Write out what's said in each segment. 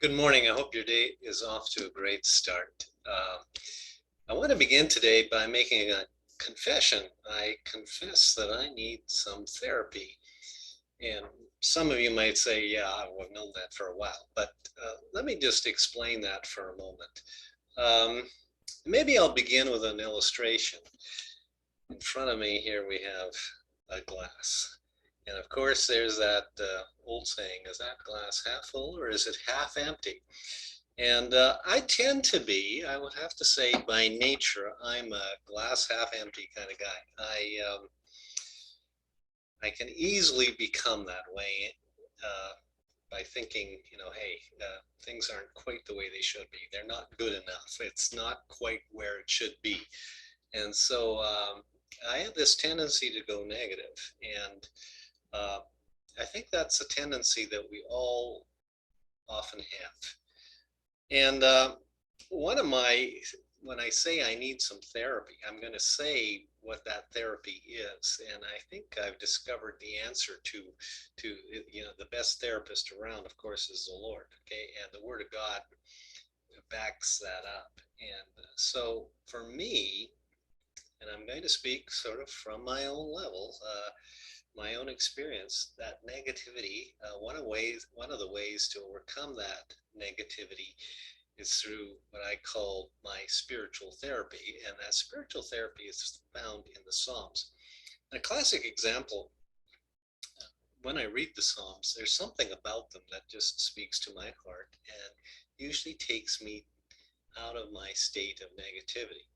Good morning. I hope your day is off to a great start. I want to begin today by making a confession. I confess that I need some therapy. And some of you might say, yeah, I've known that for a while, but let me just explain that for a moment. Um, Maybe I'll begin with an illustration. In front of me here we have a glass. And of course, there's that old saying, is that glass half full or is it half empty? And I tend to be, I would have to say, by nature, I'm a glass half empty kind of guy. I can easily become that way uh, by thinking, hey, things aren't quite the way they should be. They're not good enough. It's not quite where it should be. And so I have this tendency to go negative. And uh, I think that's a tendency that we all often have. And one of my, when I say I need some therapy, I'm going to say what that therapy is. And I think I've discovered the answer to the best therapist around, of course, is the Lord. Okay. And the Word of God backs that up. And so for me, and I'm going to speak sort of from my own level, my own experience, that negativity, one of the ways to overcome that negativity is through what I call my spiritual therapy. And that spiritual therapy is found in the Psalms. And a classic example, when I read the Psalms, there's something about them that just speaks to my heart and usually takes me out of my state of negativity.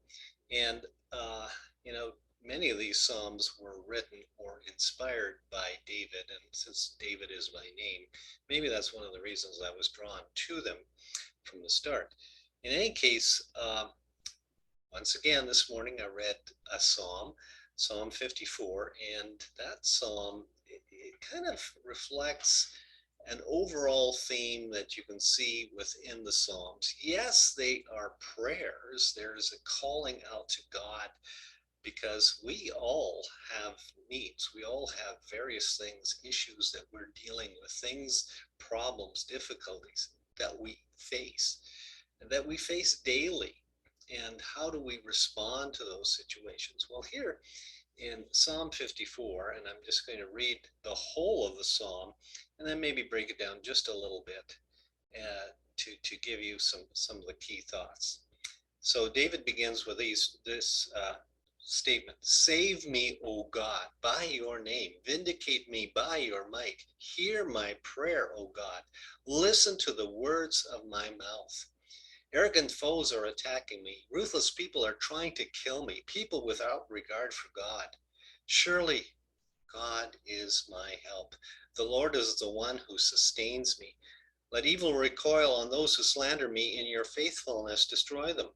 And, uh, you know, many of these Psalms were written or inspired by David. And since David is my name, maybe that's one of the reasons I was drawn to them from the start. In any case, once again, this morning I read a psalm, Psalm 54, and that psalm, it kind of reflects an overall theme that you can see within the Psalms. Yes, they are prayers. There's a calling out to God because we all have needs. We all have various things, issues that we're dealing with, things, problems, difficulties that we face and that we face daily. And how do we respond to those situations? Well, here in Psalm 54, and I'm just going to read the whole of the psalm and then maybe break it down just a little bit to give you some of the key thoughts. So David begins with this statement: Save me, O God, by your name. Vindicate me by your might. Hear my prayer, O God. Listen to the words of my mouth. Arrogant foes are attacking me. Ruthless people are trying to kill me, people without regard for God. Surely God is my help. The Lord is the one who sustains me. Let evil recoil on those who slander me. In your faithfulness, destroy them.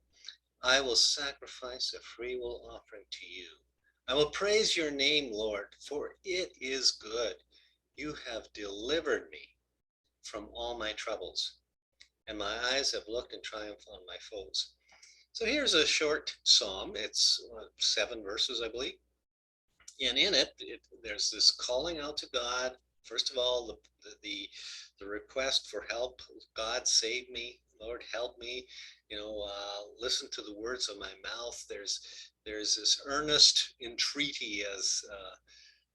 I will sacrifice a freewill offering to you. I will praise your name, Lord, for it is good. You have delivered me from all my troubles, and my eyes have looked in triumph on my foes. So here's a short psalm. It's 7 verses, I believe. And in it, there's this calling out to God. First of all, the request for help. God, save me. Lord, help me. Listen to the words of my mouth. There's this earnest entreaty, as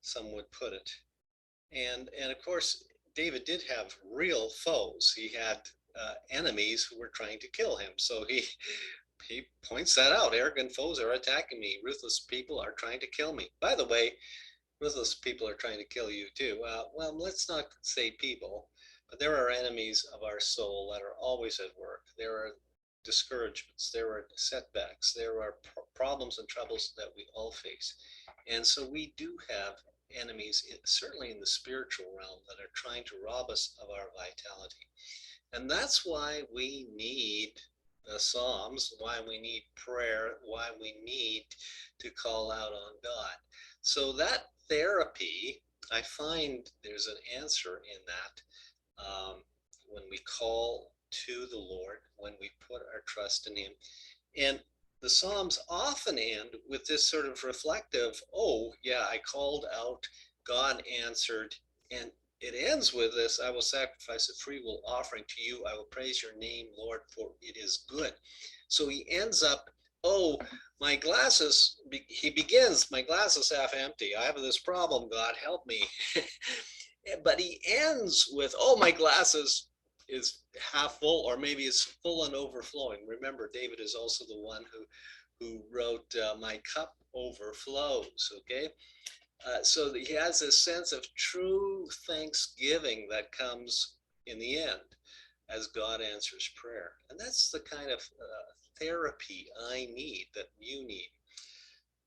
some would put it. And of course, David did have real foes. He had enemies who were trying to kill him. So he points that out. Arrogant foes are attacking me. Ruthless people are trying to kill me. By the way, ruthless people are trying to kill you too. Well, let's not say people, but there are enemies of our soul that are always at work. There are discouragements, there are setbacks, there are problems and troubles that we all face. And so we do have enemies, certainly in the spiritual realm, that are trying to rob us of our vitality. And that's why we need the Psalms, why we need prayer, why we need to call out on God. So that therapy, I find there's an answer in that when we call to the Lord, when we put our trust in Him. And the Psalms often end with this sort of reflective, oh, yeah, I called out, God answered, and it ends with this: I will sacrifice a free will offering to you. I will praise your name, Lord, for it is good. So he ends up, oh, my glasses, he begins, my glass is half empty. I have this problem, God, help me. But he ends with, oh, my glasses is half full, or maybe it's full and overflowing. Remember, David is also the one who wrote, my cup overflows, okay? So that he has this sense of true thanksgiving that comes in the end as God answers prayer. And that's the kind of therapy I need, that you need.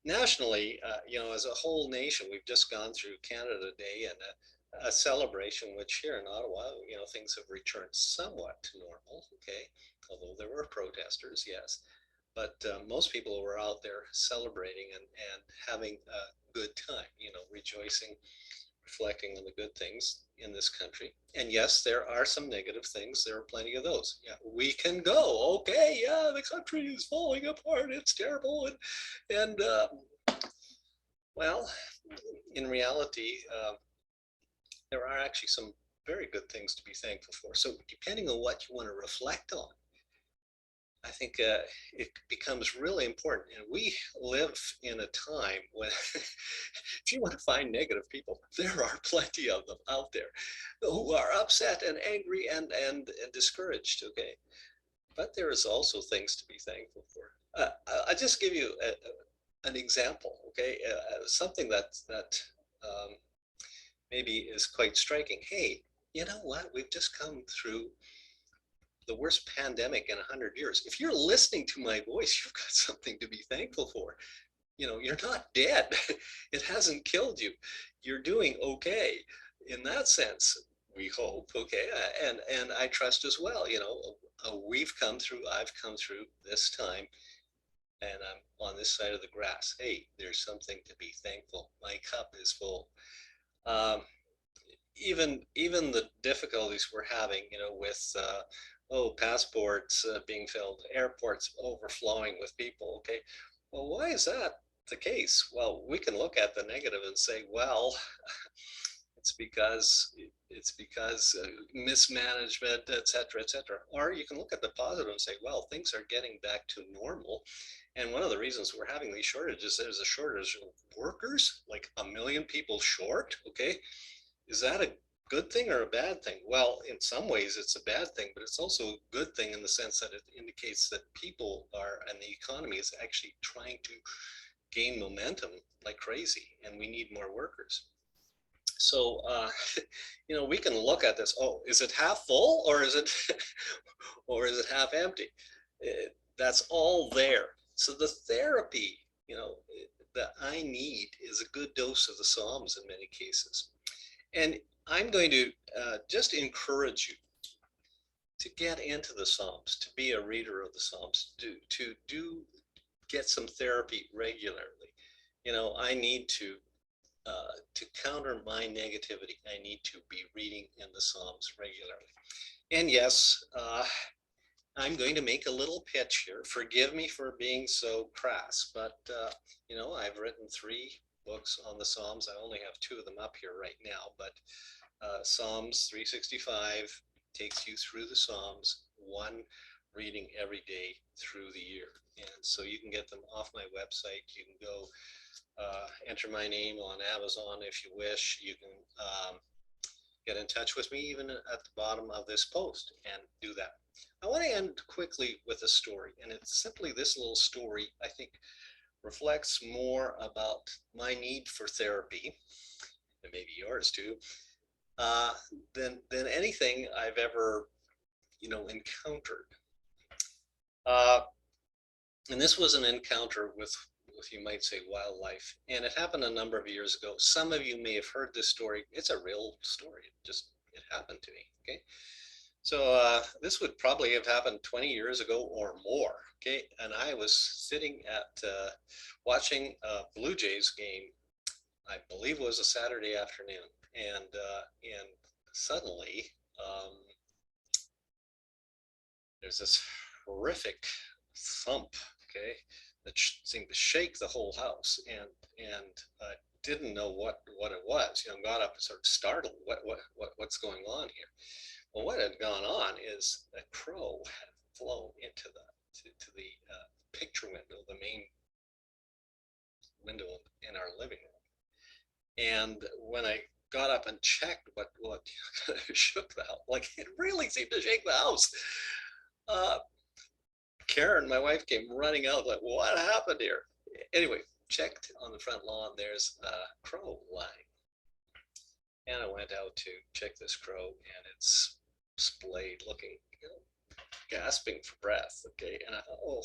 Nationally, as a whole nation, we've just gone through Canada Day and a celebration, which here in Ottawa, things have returned somewhat to normal, okay? Although there were protesters, yes. But most people were out there celebrating and having a good time, rejoicing, reflecting on the good things in this country. And yes, there are some negative things. There are plenty of those. Yeah, we can go, okay, yeah, the country is falling apart. It's terrible. And well, in reality, there are actually some very good things to be thankful for. So depending on what you want to reflect on, I think it becomes really important. And we live in a time when, if you want to find negative people, there are plenty of them out there who are upset and angry and discouraged, okay? But there is also things to be thankful for. I'll just give you an example, okay? Something that um, maybe is quite striking. Hey, you know what? We've just come through the worst pandemic in 100 years. If you're listening to my voice, you've got something to be thankful for. You're not dead. It hasn't killed you. You're doing okay in that sense, we hope, okay? And I trust as well, I've come through this time, and I'm on this side of the grass. Hey, there's something to be thankful. My cup is full. Um, even the difficulties we're having, with passports being filled, airports overflowing with people. Okay, well, why is that the case? Well, we can look at the negative and say, well, it's because mismanagement, et cetera, et cetera. Or you can look at the positive and say, well, things are getting back to normal. And one of the reasons we're having these shortages, there's a shortage of workers, like 1 million people short. Okay, is that a good thing or a bad thing? Well, in some ways it's a bad thing, but it's also a good thing in the sense that it indicates that people are, and the economy is actually trying to gain momentum like crazy, and we need more workers. So, we can look at this. Oh, is it half full, or is it, or is it half empty? That's all there. So the therapy, that I need is a good dose of the Psalms in many cases. And I'm going to just encourage you to get into the Psalms, to be a reader of the Psalms, to get some therapy regularly. I need to counter my negativity. I need to be reading in the Psalms regularly. And yes, I'm going to make a little pitch here. Forgive me for being so crass, but I've written 3 books on the Psalms. I only have 2 of them up here right now, but Psalms 365 takes you through the Psalms, one reading every day through the year. And so you can get them off my website. You can go enter my name on Amazon if you wish. You can get in touch with me even at the bottom of this post and do that. I want to end quickly with a story, and it's simply this little story, I think, reflects more about my need for therapy, and maybe yours too, than anything I've ever, encountered. Uh, and this was an encounter with, you might say, wildlife, and it happened a number of years ago. Some of you may have heard this story. It's a real story. It happened to me. Okay, so this would probably have happened 20 years ago or more. Okay, and I was sitting at watching a Blue Jays game. I believe it was a Saturday afternoon, and suddenly there's this horrific thump. Okay, that seemed to shake the whole house, and didn't know what it was. Got up sort of startled. What's going on here? Well, what had gone on is a crow had flown into the picture window, the main window in our living room. And when I got up and checked what shook the house, like it really seemed to shake the house. Uh, Karen, my wife, came running out like, what happened here? Anyway, checked on the front lawn. There's a crow lying. And I went out to check this crow, and it's splayed, looking, gasping for breath. Okay, and I thought, oh,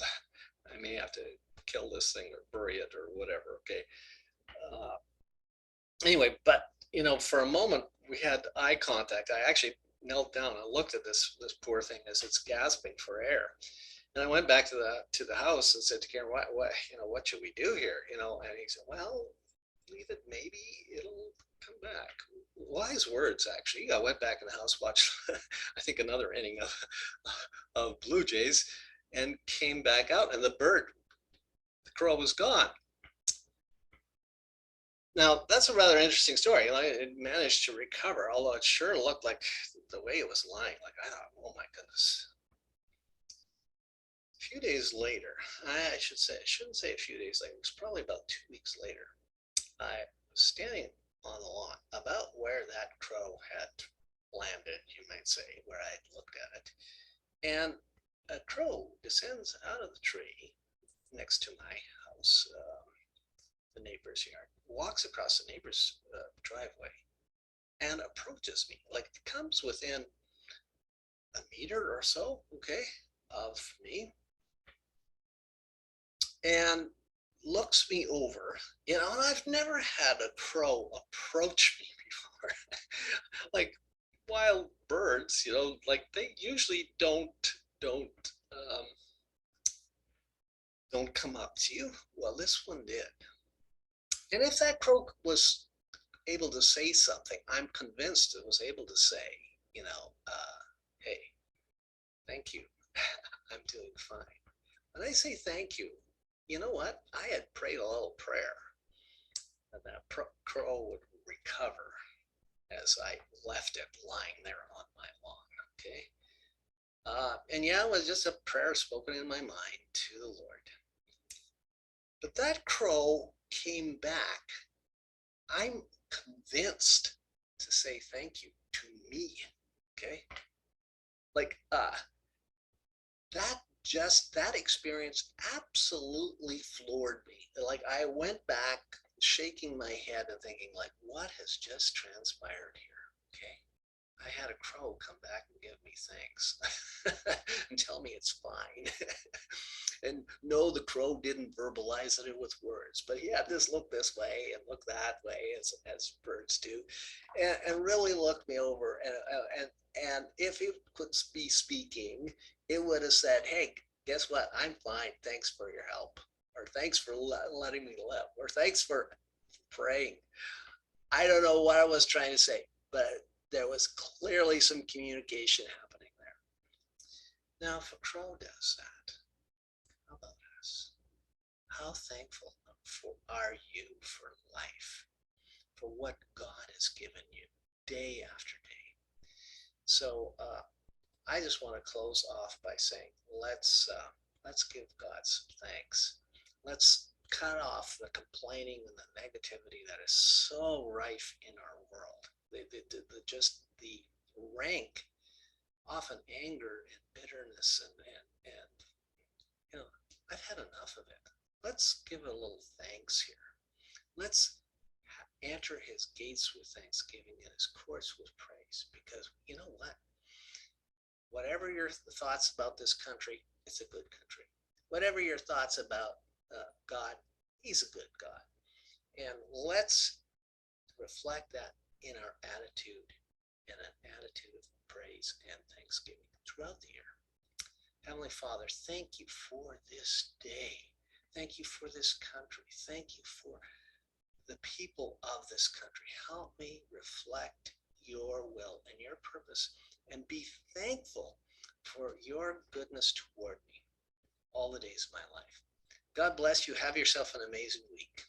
I may have to kill this thing or bury it or whatever. Okay. Uh, anyway, but for a moment we had eye contact. I actually knelt down and looked at this poor thing as it's gasping for air. And I went back to the house and said to Karen, what should we do here? And he said, well, leave it, maybe it'll come back. Wise words, actually. I went back in the house, watched, I think, another inning of Blue Jays, and came back out, and the crow was gone. Now, that's a rather interesting story. It managed to recover, although it sure looked like the way it was lying, like I thought, oh my goodness. A few days later, I shouldn't say a few days later, it was probably about 2 weeks later, I was standing on the lawn about where that crow had landed, you might say, where I had looked at it. And a crow descends out of the tree next to my house, the neighbor's yard, walks across the neighbor's driveway, and approaches me. Like, it comes within a meter or so, okay, of me, and looks me over, and I've never had a crow approach me before. Like wild birds, like they usually um, don't come up to you. Well, this one did. And if that crow was able to say something, I'm convinced it was able to say, hey, thank you. I'm doing fine. When I say thank you, you know what? I had prayed a little prayer that that crow would recover as I left it lying there on my lawn. Okay. And yeah, it was just a prayer spoken in my mind to the Lord. But that crow came back, I'm convinced, to say thank you to me. Okay. Like, that experience absolutely floored me. Like, I went back shaking my head and thinking, like, what has just transpired here? Okay. I had a crow come back and give me thanks and tell me it's fine. And no, the crow didn't verbalize it with words, but he had this look this way and look that way, as birds do, and really looked me over. And if it could be speaking, it would have said, hey, guess what? I'm fine. Thanks for your help. Or thanks for letting me live. Or thanks for praying. I don't know what I was trying to say, but there was clearly some communication happening there. Now, if a crow does that, how about us? How thankful are you for life, for what God has given you day after day? So I just want to close off by saying, let's give God some thanks. Let's cut off the complaining and the negativity that is so rife in our world. Just the rank, often anger and bitterness, and I've had enough of it. Let's give a little thanks here. Let's enter his gates with thanksgiving and his courts with praise, because you know what? Whatever your thoughts about this country, it's a good country. Whatever your thoughts about God, he's a good God. And let's reflect that in our attitude, and an attitude of praise and thanksgiving throughout the year. Heavenly Father, thank you for this day. Thank you for this country. Thank you for the people of this country. Help me reflect your will and your purpose, and be thankful for your goodness toward me all the days of my life. God bless you. Have yourself an amazing week.